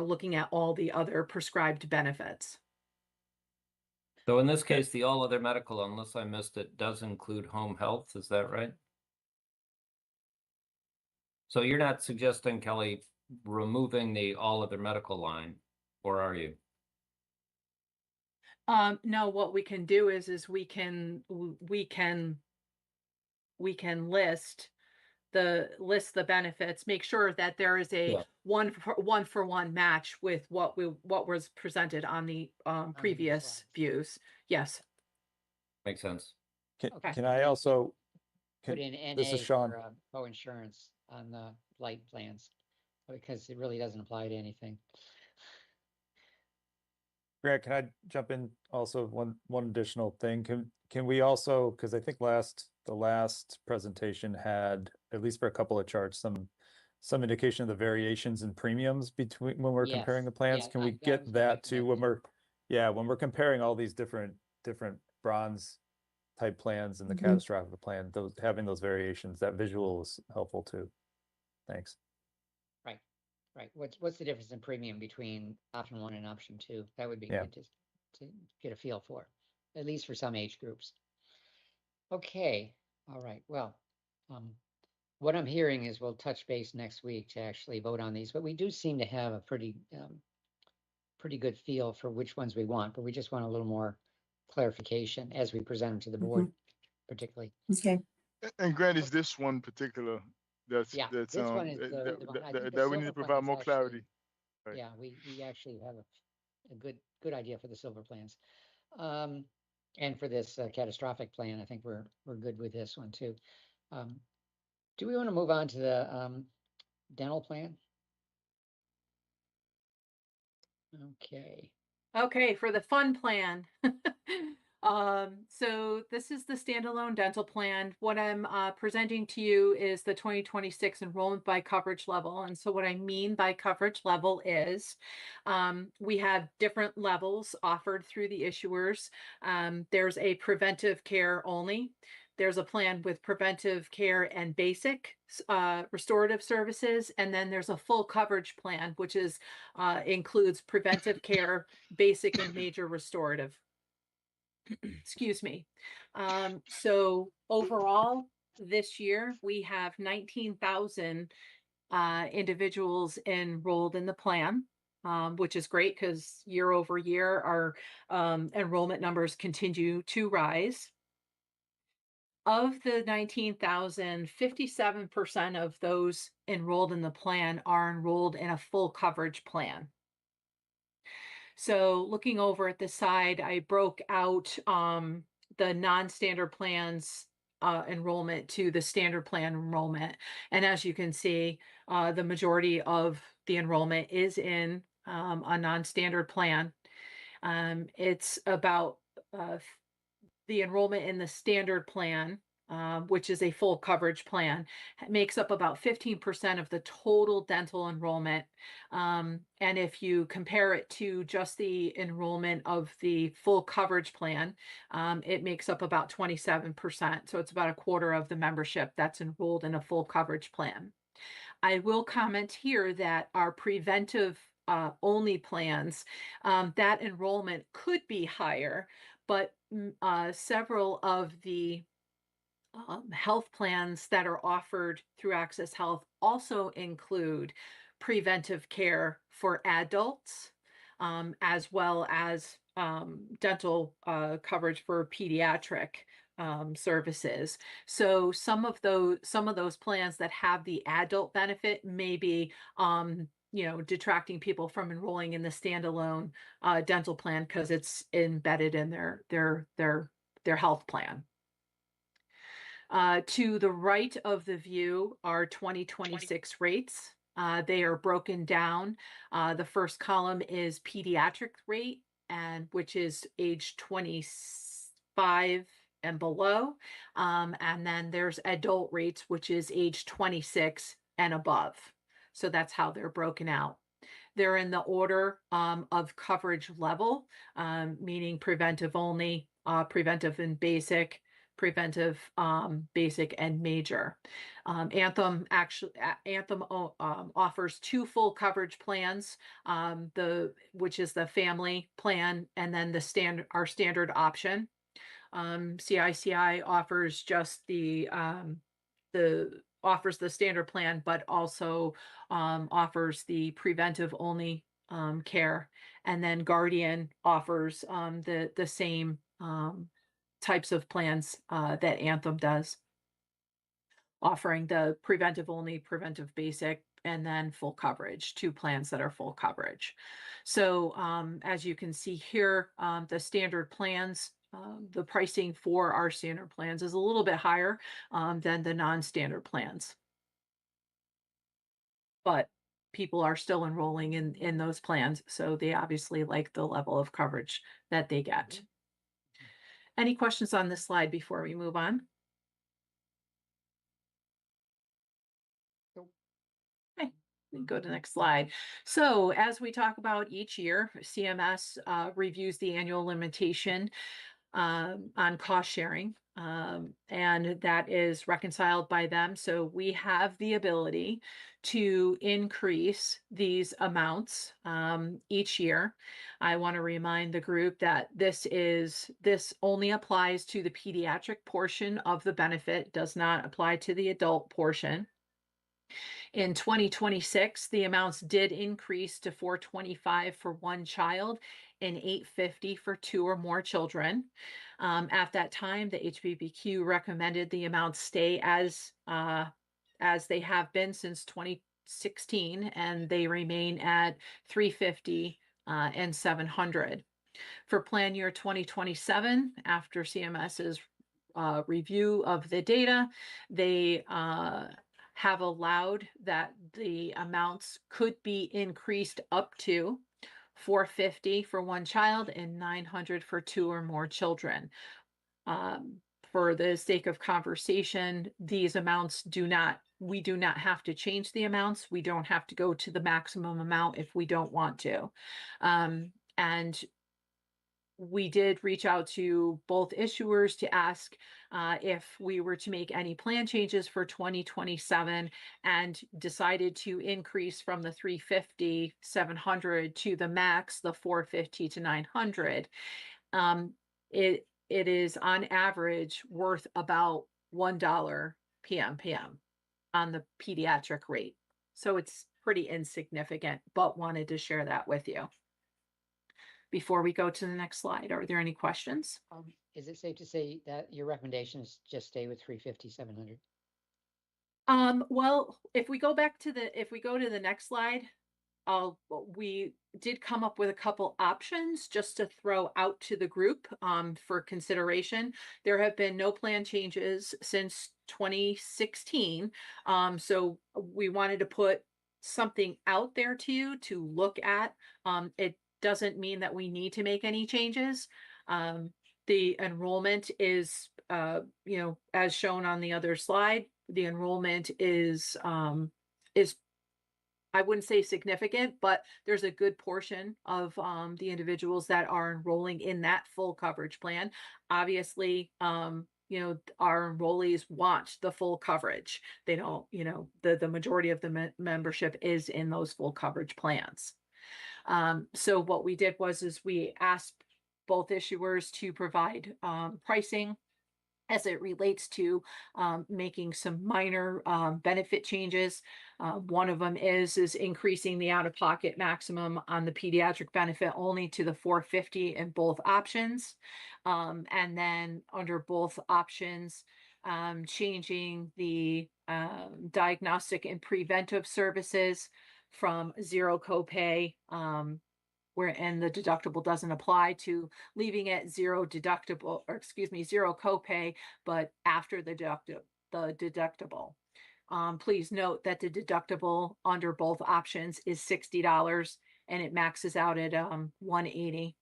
[SPEAKER 7] looking at all the other prescribed benefits.
[SPEAKER 9] So in this case, the all other medical, unless I missed it, does include home health. Is that right? So you're not suggesting, Kelly, removing the all other medical line, or are you?
[SPEAKER 7] No, what we can do is we can list the benefits, make sure that there is a one for one match with what was presented on the previous views. Yes.
[SPEAKER 9] Makes sense.
[SPEAKER 3] Can I also?
[SPEAKER 1] Put in NA
[SPEAKER 3] This is Sean.
[SPEAKER 1] for coinsurance on the light plans, because it really doesn't apply to anything.
[SPEAKER 3] Grant, can I jump in also one additional thing? Can we also, because I think the last presentation had, at least for a couple of charts, some indication of the variations in premiums between when we're comparing the plans.
[SPEAKER 1] Yeah,
[SPEAKER 3] Can we
[SPEAKER 1] that was
[SPEAKER 3] get
[SPEAKER 1] what I
[SPEAKER 3] that too
[SPEAKER 1] connected.
[SPEAKER 3] when we're comparing all these different bronze type plans and the
[SPEAKER 10] Mhm.
[SPEAKER 3] catastrophic plan, those having those variations, that visual is helpful too. Thanks.
[SPEAKER 1] Right. What's the difference in premium between option 1 and option 2? That would be
[SPEAKER 3] Yeah.
[SPEAKER 1] good to get a feel for, at least for some age groups. Okay. All right. Well, what I'm hearing is we'll touch base next week to actually vote on these, but we do seem to have a pretty good feel for which ones we want, but we just want a little more clarification as we present them to the board, particularly.
[SPEAKER 10] Okay.
[SPEAKER 5] And Grant, is this one particular that's
[SPEAKER 1] Yeah,
[SPEAKER 5] that's
[SPEAKER 1] this one is the one. I think the
[SPEAKER 5] that we need to
[SPEAKER 1] silver
[SPEAKER 5] provide
[SPEAKER 1] plans
[SPEAKER 5] more
[SPEAKER 1] actually-
[SPEAKER 5] clarity? Right.
[SPEAKER 1] Yeah, we actually have a good idea for the silver plans. And for this catastrophic plan, I think we're good with this one too. Do we want to move on to the dental plan? Okay.
[SPEAKER 7] Okay, for the fun plan. So this is the standalone dental plan. What I'm presenting to you is the 2026 enrollment by coverage level. And so what I mean by coverage level is we have different levels offered through the issuers. There's a preventive care only. There's a plan with preventive care and basic restorative services. And then there's a full coverage plan, which is includes preventive care, basic and major restorative. Excuse me. So overall, this year we have 19,000 individuals enrolled in the plan, which is great because year over year our enrollment numbers continue to rise. Of the 19,000, 57% of those enrolled in the plan are enrolled in a full coverage plan. So looking over at the side, I broke out the non-standard plans enrollment to the standard plan enrollment. And as you can see, the majority of the enrollment is in a non-standard plan. It's about the enrollment in the standard plan, which is a full coverage plan, makes up about 15% of the total dental enrollment. And if you compare it to just the enrollment of the full coverage plan, it makes up about 27%. So it's about a quarter of the membership that's enrolled in a full coverage plan. I will comment here that our preventive only plans, that enrollment could be higher, but several of the health plans that are offered through Access Health also include preventive care for adults, as well as dental coverage for pediatric services. So some of those plans that have the adult benefit may be detracting people from enrolling in the standalone dental plan because it's embedded in their health plan. To the right of the view are 2026 rates. They are broken down. The first column is pediatric rate, which is age 25 and below. And then there's adult rates, which is age 26 and above. So that's how they're broken out. They're in the order of coverage level, meaning preventive only, preventive and basic, preventive, basic, and major. Anthem offers two full coverage plans, which is the family plan, and then our standard option. CICI offers just offers the standard plan, but also offers the preventive only care. And then Guardian offers the same types of plans that Anthem does, offering the preventive only, preventive basic, and then full coverage, two plans that are full coverage. So as you can see here, the standard plans, the pricing for our standard plans is a little bit higher than the non-standard plans. But people are still enrolling in those plans, so they obviously like the level of coverage that they get. Any questions on this slide before we move on? Okay, we can go to the next slide. So as we talk about each year, CMS reviews the annual limitation on cost sharing, and that is reconciled by them. So we have the ability to increase these amounts each year. I want to remind the group that this only applies to the pediatric portion of the benefit, does not apply to the adult portion. In 2026, the amounts did increase to $425 for one child and $850 for two or more children. At that time, the HBBQ recommended the amounts stay as they have been since 2016, and they remain at $350 and $700. For plan year 2027, after CMS's review of the data, they have allowed that the amounts could be increased up to $450 for one child and $900 for two or more children. For the sake of conversation, these amounts we do not have to change the amounts. We don't have to go to the maximum amount if we don't want to. And we did reach out to both issuers to ask if we were to make any plan changes for 2027, and decided to increase from the $350, $700 to the max, the $450 to $900. It is on average worth about $1 PMPM on the pediatric rate. So it's pretty insignificant, but wanted to share that with you. Before we go to the next slide, are there any questions?
[SPEAKER 1] Is it safe to say that your recommendation is just stay with 350, 700?
[SPEAKER 7] Well, if we go to the next slide, we did come up with a couple options just to throw out to the group for consideration. There have been no plan changes since 2016. So we wanted to put something out there to you to look at. It doesn't mean that we need to make any changes. The enrollment is, as shown on the other slide, the enrollment is I wouldn't say significant, but there's a good portion of the individuals that are enrolling in that full coverage plan. Obviously, our enrollees want the full coverage. They don't, the majority of the membership is in those full coverage plans. So what we did was we asked both issuers to provide pricing as it relates to making some minor benefit changes. One of them is increasing the out-of-pocket maximum on the pediatric benefit only to the $450 in both options. And then under both options, changing the diagnostic and preventive services from zero copay, and the deductible doesn't apply, to leaving it zero copay, but after the deductible. Please note that the deductible under both options is $60 and it maxes out at $180.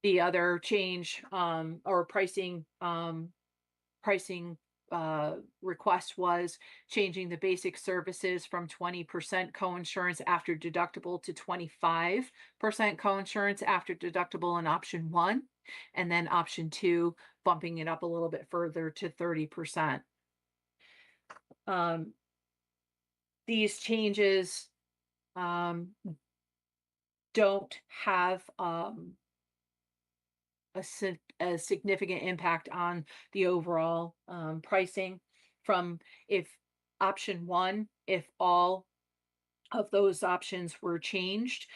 [SPEAKER 7] The other change or pricing request was changing the basic services from 20% coinsurance after deductible to 25% coinsurance after deductible in option 1, and then option 2 bumping it up a little bit further to 30%. These changes don't have a significant impact on the overall pricing. From option 1, if all of those options were changed,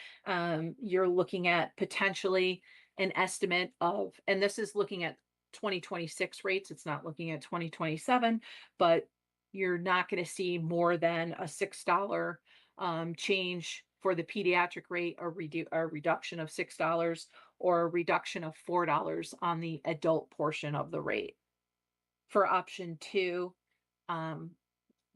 [SPEAKER 7] you're looking at potentially an estimate of, and this is looking at 2026 rates, it's not looking at 2027, but you're not going to see more than a $6 change for the pediatric rate, or a reduction of $6, or a reduction of $4 on the adult portion of the rate. For option 2,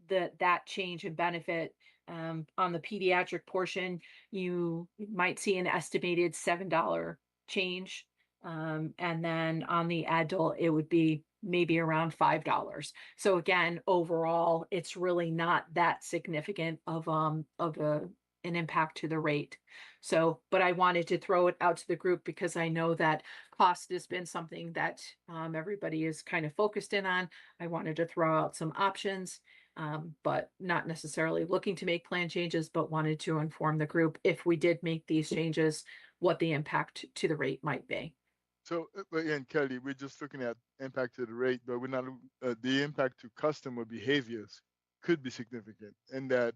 [SPEAKER 7] that change in benefit on the pediatric portion, you might see an estimated $7 change, and then on the adult, it would be maybe around $5. So again, overall, it's really not that significant of a an impact to the rate. So, but I wanted to throw it out to the group because I know that cost has been something that everybody is kind of focused in on. I wanted to throw out some options, but not necessarily looking to make plan changes, but wanted to inform the group if we did make these changes, what the impact to the rate might be.
[SPEAKER 5] So again, Kelly, we're just looking at impact to the rate, but we're not the impact to customer behaviors could be significant, and that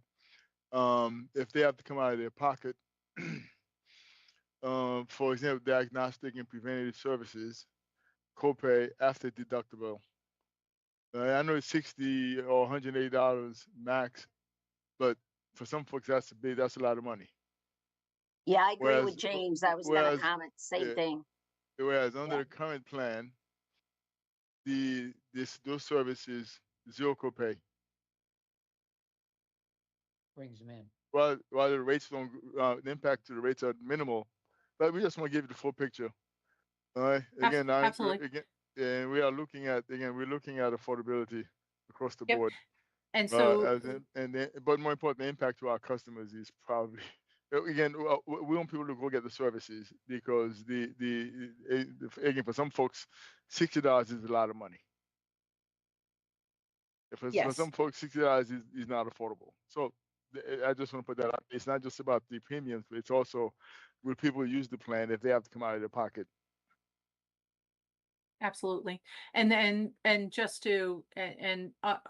[SPEAKER 5] if they have to come out of their pocket, for example, diagnostic and preventative services, copay after deductible. I know it's $60 or $180 max, but for some folks that's a lot of money.
[SPEAKER 4] Yeah, I agree
[SPEAKER 5] Whereas,
[SPEAKER 4] with James. I was gonna
[SPEAKER 5] whereas,
[SPEAKER 4] comment, same
[SPEAKER 5] yeah,
[SPEAKER 4] thing.
[SPEAKER 5] whereas under
[SPEAKER 4] Yeah.
[SPEAKER 5] the current plan, those services zero copay.
[SPEAKER 1] Brings them in.
[SPEAKER 5] While the rates don't, the impact to the rates are minimal, but we just want to give you the full picture. All right. Again,
[SPEAKER 7] Absolutely.
[SPEAKER 5] again, and we're looking at affordability across the
[SPEAKER 7] Yep.
[SPEAKER 5] board.
[SPEAKER 7] And so,
[SPEAKER 5] But more important, the impact to our customers is probably again we want people to go get the services because again for some folks $60 is a lot of money. For
[SPEAKER 7] yes,
[SPEAKER 5] some folks $60 is not affordable. So I just want to put that out. It's not just about the premiums, but it's also will people use the plan if they have to come out of their pocket.
[SPEAKER 7] absolutely. And just to,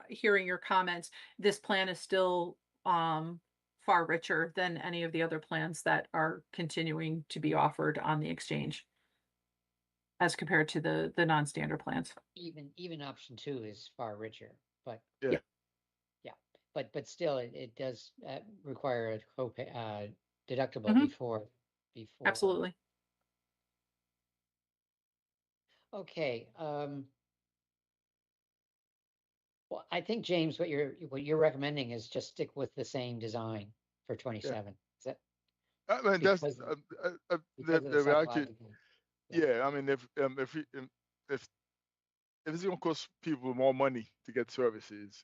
[SPEAKER 7] hearing your comments, this plan is still far richer than any of the other plans that are continuing to be offered on the exchange as compared to the non-standard plans.
[SPEAKER 1] Even option 2 is far richer, but
[SPEAKER 5] Yeah.
[SPEAKER 1] but still it does require a copay deductible
[SPEAKER 7] Mhm.
[SPEAKER 1] before.
[SPEAKER 7] Absolutely.
[SPEAKER 1] Okay. Well, I think James, what you're recommending is just stick with the same design for 27. Is that
[SPEAKER 5] I mean that's
[SPEAKER 1] because
[SPEAKER 5] the
[SPEAKER 1] of the psychological?
[SPEAKER 5] yeah. I mean if it's going to cost people more money to get services,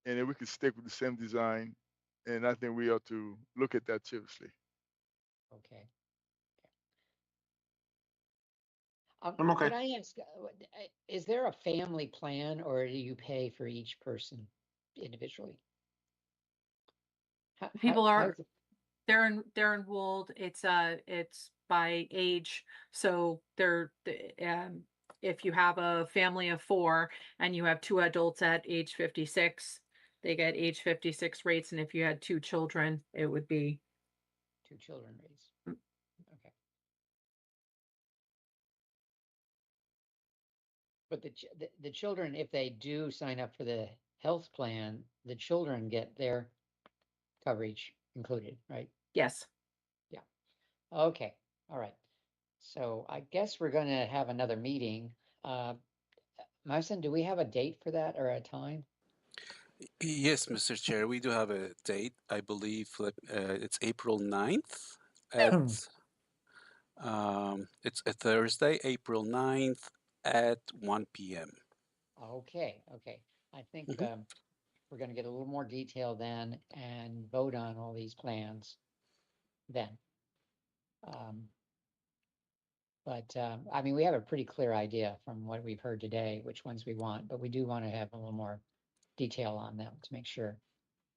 [SPEAKER 5] and if we could stick with the same design, and I think we ought to look at that seriously.
[SPEAKER 1] Okay.
[SPEAKER 8] I'm okay.
[SPEAKER 1] Could I ask, is there a family plan or do you pay for each person individually?
[SPEAKER 7] People are,
[SPEAKER 1] how's it-
[SPEAKER 7] they're enrolled. It's by age. So if you have a family of 4 and you have 2 adults at age 56, they get age 56 rates. And if you had 2 children, it would be
[SPEAKER 1] 2 children raised? Okay. But the children, if they do sign up for the health plan, the children get their coverage included, right?
[SPEAKER 7] yes.
[SPEAKER 1] Okay, all right. So I guess we're gonna have another meeting. Marcin, do we have a date for that or a time?
[SPEAKER 2] Yes, Mr. Chair, we do have a date. I believe it's April 9th at it's a Thursday, April 9th at 1 p.m.
[SPEAKER 1] Okay. I think
[SPEAKER 2] Mhm.
[SPEAKER 1] we're gonna get a little more detail then and vote on all these plans then. I mean, we have a pretty clear idea from what we've heard today, which ones we want, but we do want to have a little more detail on them to make sure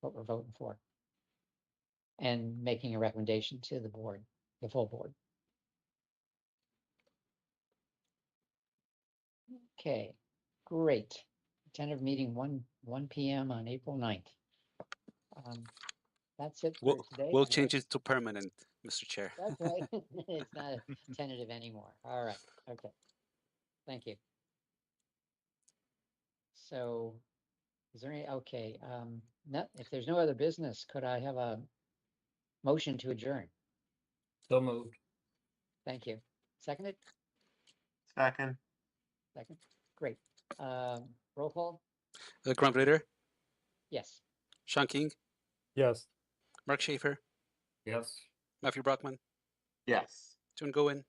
[SPEAKER 1] what we're voting for. And making a recommendation to the board, the full board. Okay, great. Tentative meeting 1 p.m. on April 9th. That's it for today.
[SPEAKER 2] We'll
[SPEAKER 1] I
[SPEAKER 2] change
[SPEAKER 1] guess.
[SPEAKER 2] it to permanent, Mr. Chair.
[SPEAKER 1] That's right. It's not tentative anymore. All right. Okay. Thank you. So is there any, okay, if there's no other business, could I have a motion to adjourn?
[SPEAKER 9] So moved.
[SPEAKER 1] Thank you. Seconded?
[SPEAKER 8] Second.
[SPEAKER 1] Second. Great. Roll call?
[SPEAKER 2] Grump Reader,
[SPEAKER 1] Yes.
[SPEAKER 2] Sean King,
[SPEAKER 3] Yes.
[SPEAKER 2] Mark Schaefer,
[SPEAKER 9] Yes.
[SPEAKER 2] Matthew Brockman,
[SPEAKER 8] Yes.
[SPEAKER 2] John Gowen,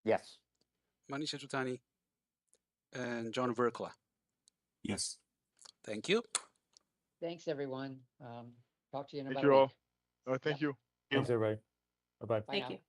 [SPEAKER 3] Yes.
[SPEAKER 2] Manisha Tutani, and John Verkla.
[SPEAKER 8] Yes.
[SPEAKER 2] Thank you.
[SPEAKER 1] Thanks, everyone. Talk to you in
[SPEAKER 5] Thank
[SPEAKER 1] about
[SPEAKER 5] you
[SPEAKER 1] a
[SPEAKER 5] all.
[SPEAKER 1] week.
[SPEAKER 5] Thank you.
[SPEAKER 3] Thanks, everybody. Bye-bye.
[SPEAKER 1] Bye
[SPEAKER 7] Thank
[SPEAKER 1] now.
[SPEAKER 7] you.